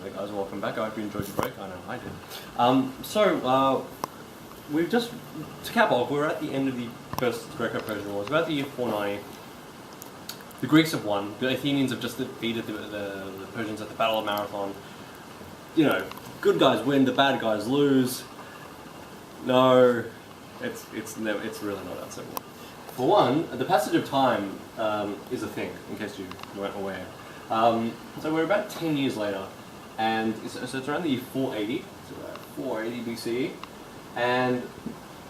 Hey guys, welcome back. I hope you enjoyed your break. I know I did. We've just, to cap off, we're at the end of the first Greco-Persian Wars. We're at the year 490. The Greeks have won. The Athenians have just defeated the Persians at the Battle of Marathon. You know, good guys win, the bad guys lose. No, it's really not that simple. For one, the passage of time is a thing, in case you weren't aware. So we're about 10 years later, and so it's around the year 480, so about 480 BCE, and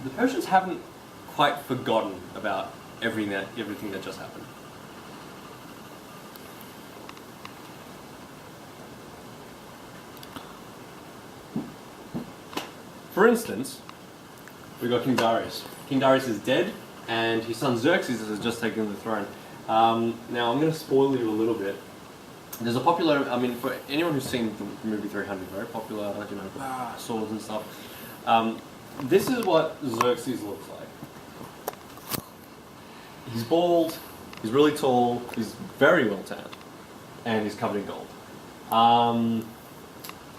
the Persians haven't quite forgotten about everything that just happened. For instance, we've got King Darius. King Darius is dead, and his son Xerxes has just taken the throne. Now, I'm going to spoil you a little bit. There's a popular, I mean, for anyone who's seen the movie 300, very popular, you know, swords and stuff. This is what Xerxes looks like. He's bald, he's really tall, he's very well tanned, and he's covered in gold.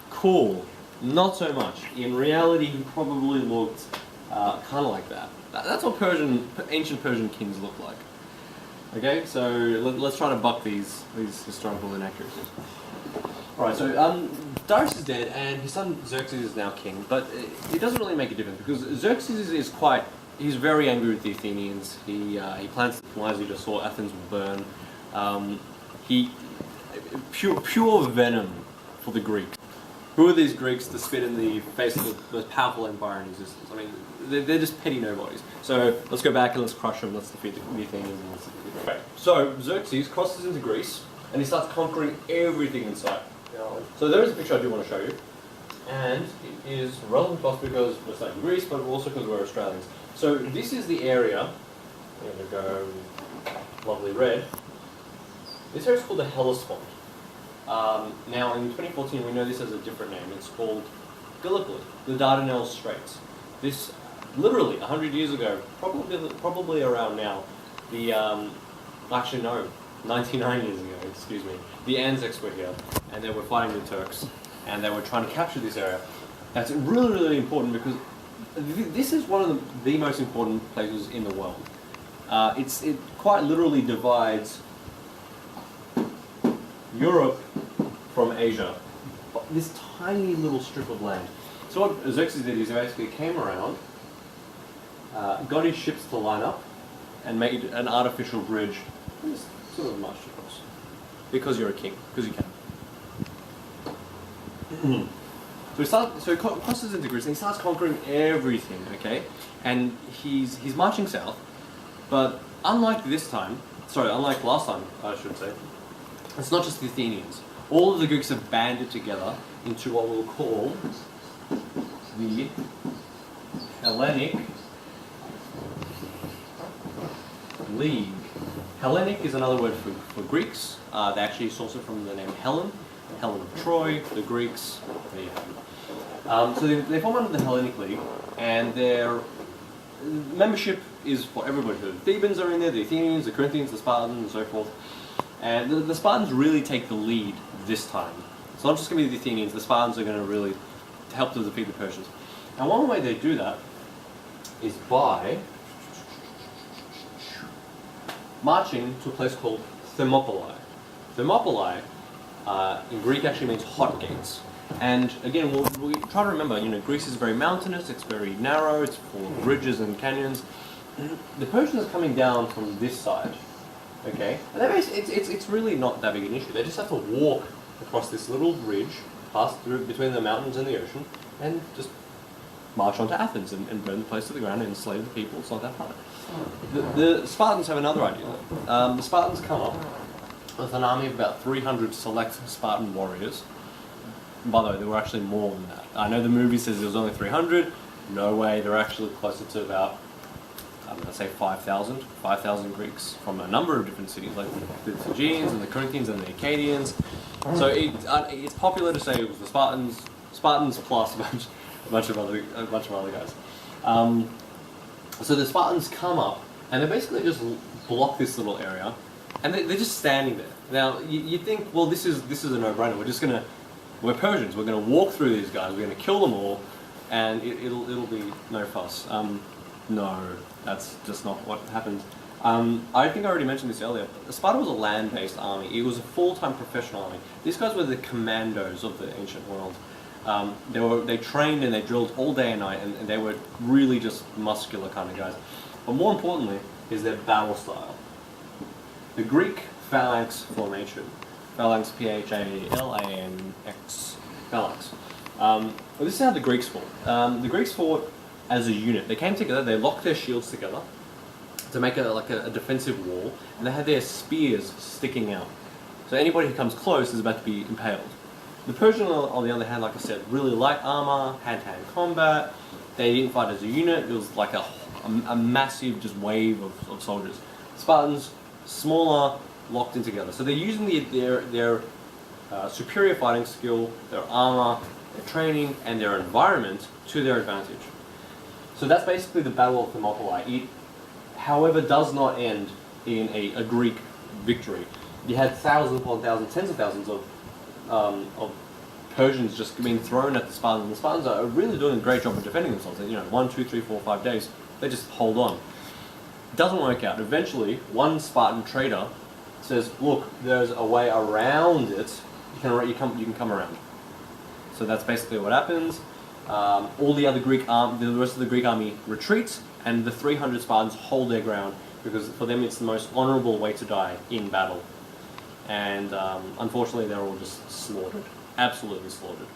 Cool. Not so much. In reality, he probably looked kind of like that. That's what ancient Persian kings look like. Okay, so let's try to buck these historical inaccuracies. Alright, so Darius is dead, and his son Xerxes is now king, but it doesn't really make a difference, because Xerxes is he's very angry with the Athenians. He plans to wisely just saw Athens will burn. Pure venom for the Greeks. Who are these Greeks to spit in the face of the most powerful empire in existence? I mean, they're just petty nobodies. So let's go back and let's crush them, let's defeat the Athenians. Okay. So Xerxes crosses into Greece, and he starts conquering everything in sight. So there is a picture I do want to show you, and it is relevant to us because we're studying Greece, but also because we're Australians. So this is the area, I'm going to go lovely red. This area is called the Hellespont. Now in 2014 we know this has a different name. It's called Gallipoli, the Dardanelles Straits. This, literally 100 years ago, probably around now, actually no, 99 years ago, excuse me, the Anzacs were here, and they were fighting the Turks, and they were trying to capture this area. That's really, really important because this is one of the most important places in the world. It quite literally divides Europe from Asia, this tiny little strip of land. So what Xerxes did is he basically came around, got his ships to line up, and made an artificial bridge, and just sort of marched across. Because you're a king, because you can. So he crosses into Greece, and he starts conquering everything, okay? And he's marching south, but unlike last time, I should say, it's not just the Athenians. All of the Greeks have banded together into what we'll call the Hellenic League. Hellenic is another word for Greeks. They actually source it from the name Helen of Troy, the Greeks. There you have it. So they form under the Hellenic League, and their membership is for everybody. The Thebans are in there, the Athenians, the Corinthians, the Spartans, and so forth. And the Spartans really take the lead this time. It's not just going to be the Athenians, the Spartans are going to really help to defeat the Persians. And one way they do that is by marching to a place called Thermopylae. Thermopylae in Greek actually means hot gates. And again, we try to remember, you know, Greece is very mountainous, it's very narrow, it's full of bridges and canyons. The Persians are coming down from this side. Okay, and it's really not that big an issue. They just have to walk across this little bridge, pass through between the mountains and the ocean, and just march onto Athens and burn the place to the ground and enslave the people. It's not that hard. The Spartans have another idea. The Spartans come up with an army of about 300 select Spartan warriors. By the way, there were actually more than that. I know the movie says there was only 300. No way, they're actually closer to about, I'm going to say 5,000 Greeks from a number of different cities, like the Phrygians and the Corinthians and the Acadians. So it's popular to say it was the Spartans plus a bunch of other guys. So the Spartans come up and they basically just block this little area, and they're just standing there. Now you think, well, this is a no-brainer. We're just going to we're Persians, we're going to walk through these guys, we're going to kill them all, and it'll be no fuss. No, that's just not what happened. I think I already mentioned this earlier. Sparta was a land-based army. It was a full-time professional army. These guys were the commandos of the ancient world. They trained and they drilled all day and night, and they were really just muscular kind of guys. But more importantly is their battle style. The Greek phalanx formation, phalanx, P-H-A-L-A-N-X, phalanx. Well, this is how the Greeks fought. The Greeks fought as a unit. They came together, they locked their shields together to make a defensive wall, and they had their spears sticking out. So anybody who comes close is about to be impaled. The Persians, on the other hand, like I said, really light armor, hand-to-hand combat. They didn't fight as a unit. It was like a massive just wave of soldiers. Spartans, smaller, locked in together. So they're using their superior fighting skill, their armor, their training, and their environment to their advantage. So that's basically the Battle of Thermopylae. It, however, does not end in a Greek victory. You had thousands upon thousands, tens of thousands of Persians just being thrown at the Spartans. The Spartans are really doing a great job of defending themselves. 1, 2, 3, 4, 5 days, they just hold on. It doesn't work out. Eventually, one Spartan trader says, "Look, there's a way around it. You can come around." So that's basically what happens. All the other the rest of the Greek army retreats, and the 300 Spartans hold their ground because for them it's the most honourable way to die in battle. And unfortunately, they're all just slaughtered, absolutely slaughtered.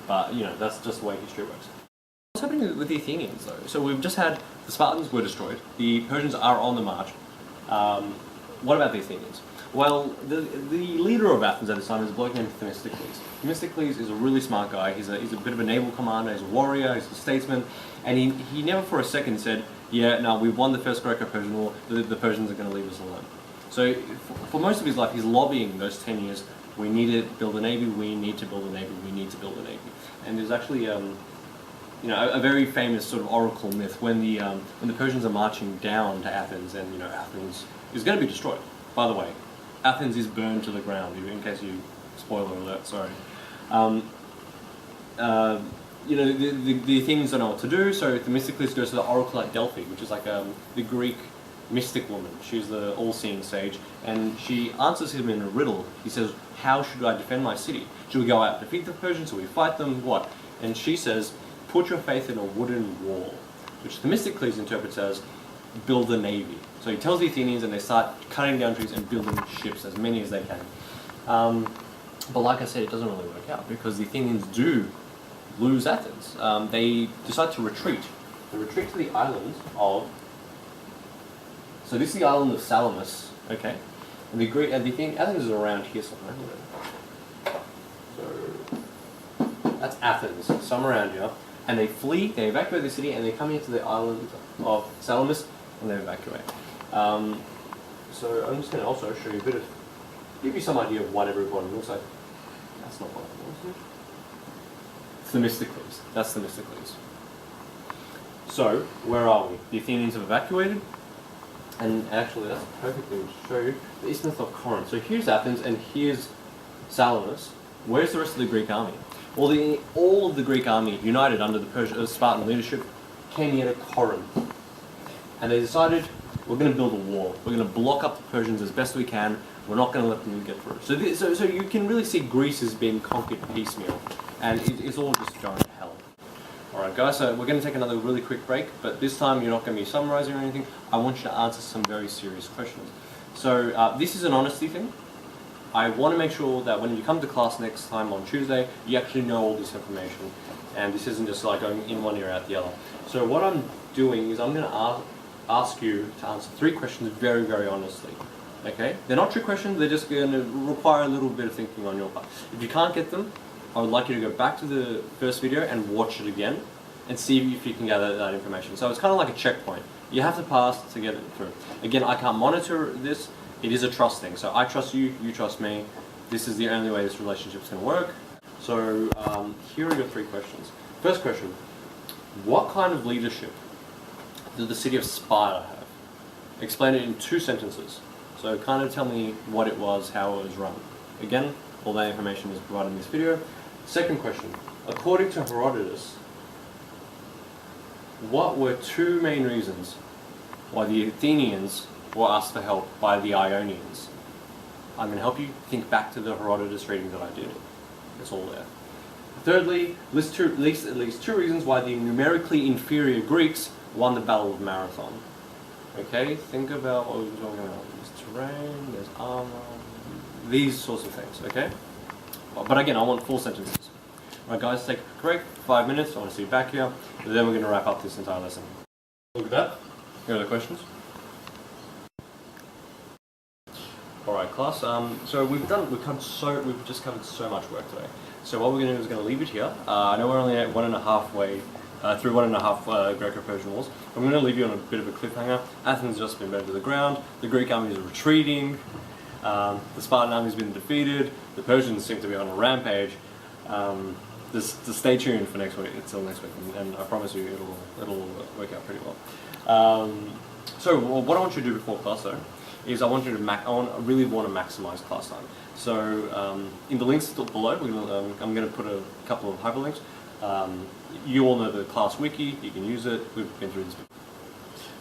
But that's just the way history works. What's happening with the Athenians, though? So we've just had the Spartans were destroyed. The Persians are on the march. What about the Athenians? Well, the leader of Athens at this time is a bloke named Themistocles. Themistocles is a really smart guy. He's a bit of a naval commander. He's a warrior. He's a statesman. And he never for a second said, "Yeah, no, we've won the first Greco-Persian War. The Persians are going to leave us alone." So for most of his life, he's lobbying those 10 years. We need to build a navy. We need to build a navy. We need to build a navy. And there's actually a very famous sort of oracle myth when the Persians are marching down to Athens, and Athens is going to be destroyed. By the way, Athens is burned to the ground. In case you spoiler alert, sorry. The Athenians don't know what to do, so Themistocles goes to the oracle at Delphi, which is like the Greek mystic woman. She's the all-seeing sage, and she answers him in a riddle. He says, "How should I defend my city? Should we go out and defeat the Persians? Should we fight them? What?" And she says, "Put your faith in a wooden wall," which Themistocles interprets as build a navy. So he tells the Athenians, and they start cutting down trees and building ships, as many as they can. But like I said, it doesn't really work out because the Athenians do lose Athens. They decide to retreat. They retreat to the island of. So this is the island of Salamis, okay? And Athens is around here somewhere. So that's Athens, somewhere around here. And they flee, they evacuate the city, and they come into the island of Salamis, and they evacuate. So I'm just going to also show you give you some idea of what everybody looks like. That's not what it looks like. Themistocles. That's Themistocles. So, where are we? The Athenians have evacuated. And actually, that's a perfect thing to show you. The Isthmus of Corinth. So here's Athens, and here's Salamis. Where's the rest of the Greek army? Well, all of the Greek army, united under the Spartan leadership, came here to Corinth. And they decided, we're going to build a wall. We're going to block up the Persians as best we can. We're not going to let them get through. So you can really see Greece as being conquered piecemeal. And it's all just going to hell. Alright guys, so we're going to take another really quick break, but this time you're not going to be summarizing or anything. I want you to answer some very serious questions. So this is an honesty thing. I want to make sure that when you come to class next time on Tuesday, you actually know all this information. And this isn't just like going in one ear out the other. So what I'm doing is I'm going to ask you to answer 3 questions very, very honestly. Okay? They're not trick questions, they're just going to require a little bit of thinking on your part. If you can't get them, I would like you to go back to the first video and watch it again and see if you can gather that information. So it's kind of like a checkpoint. You have to pass to get it through. Again, I can't monitor this. It is a trust thing. So I trust you, you trust me. This is the only way this relationship's going to work. So here are your 3 questions. First question, what kind of leadership did the city of Sparta have? Explain it in 2 sentences. So kind of tell me what it was, how it was run. Again, all that information is provided in this video. Second question. According to Herodotus, what were two main reasons why the Athenians were asked for help by the Ionians? I'm going to help you think back to the Herodotus reading that I did. It's all there. Thirdly, list at least two reasons why the numerically inferior Greeks won the Battle of Marathon. Okay, think about what we were talking about. There's terrain, there's armor, these sorts of things, okay? But again, I want full sentences. Alright guys, take a break, 5 minutes, I want to see you back here, and then we're going to wrap up this entire lesson. Look at that. Here are the questions. Alright class, so we've just covered so much work today. So what we're going to do is going to leave it here. I know we're only at through 1.5 Greco-Persian Wars. I'm going to leave you on a bit of a cliffhanger. Athens has just been burned to the ground, the Greek army is retreating, the Spartan army has been defeated, the Persians seem to be on a rampage. Just stay tuned for next week, until next week, and I promise you it'll work out pretty well. So what I want you to do before class though, is I really want to maximize class time. So in the links below, I'm going to put a couple of hyperlinks. You all know the class wiki, you can use it, we've been through this before.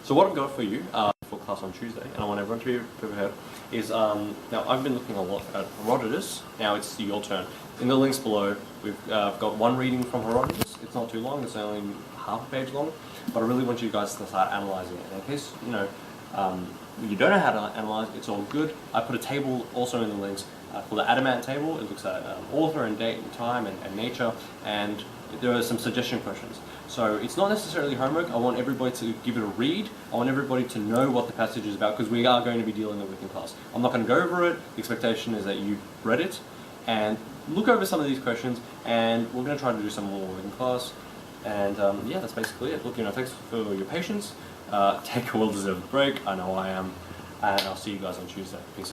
So what I've got for you for class on Tuesday, and I want everyone to be prepared, is now I've been looking a lot at Herodotus, now it's your turn. In the links below, we've got one reading from Herodotus. It's not too long, it's only half a page long, but I really want you guys to start analysing it. And in case you don't know how to analyse, it's all good. I put a table also in the links called the Adamant table. It looks at author and date and time and nature, and there are some suggestion questions. So it's not necessarily homework. I want everybody to give it a read. I want everybody to know what the passage is about, because we are going to be dealing with it in class. I'm not going to go over it. The expectation is that you've read it and look over some of these questions, and we're going to try to do some more in class. And yeah, that's basically it. Look, thanks for your patience. Take a well-deserved break. I know I am. And I'll see you guys on Tuesday. Peace.